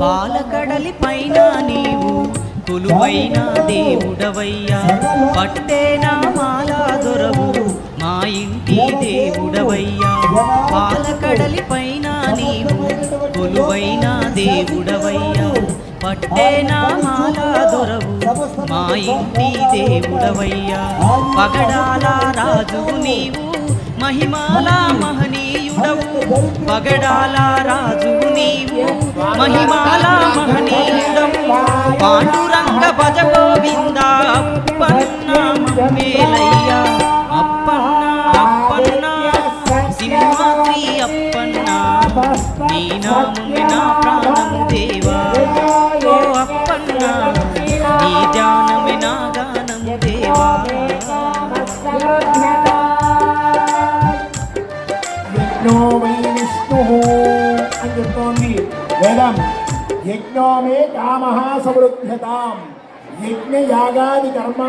పాలకడలి పైన నీవు కొలువైన దేవుడవయ్యా, పట్టేనా మాలా దొరవు మా ఇంటి దేవుడవయ్యా. పాలకడలి పైన నీవు కొలువైన దేవుడవయ్యా, పట్టేనా మాలా దొరవు మా ఇంటి దేవుడవయ్యా. పగడాల రాజు నీవు మహిమాల మహనీయుడవు, పగడాల రాజు నీవు మహిమాల మహనీయుడవు. పాండురంగ భజ గోవింద అప్పన్న మేలయ్యా, అప్పన్న అప్పన్న సింహాద్రి అప్పన్న, నీ నామమే నా ప్రాణము దేవా. ఓ అప్పన్న నీ ధ్యానమే నా గానము దేవా. యజ్ఞో వై విష్ణుః అని చెప్తోంది వేదం. యజ్ఞో మే కామః సమృద్ధ్యతాం. యజ్ఞ యాగాది కర్మ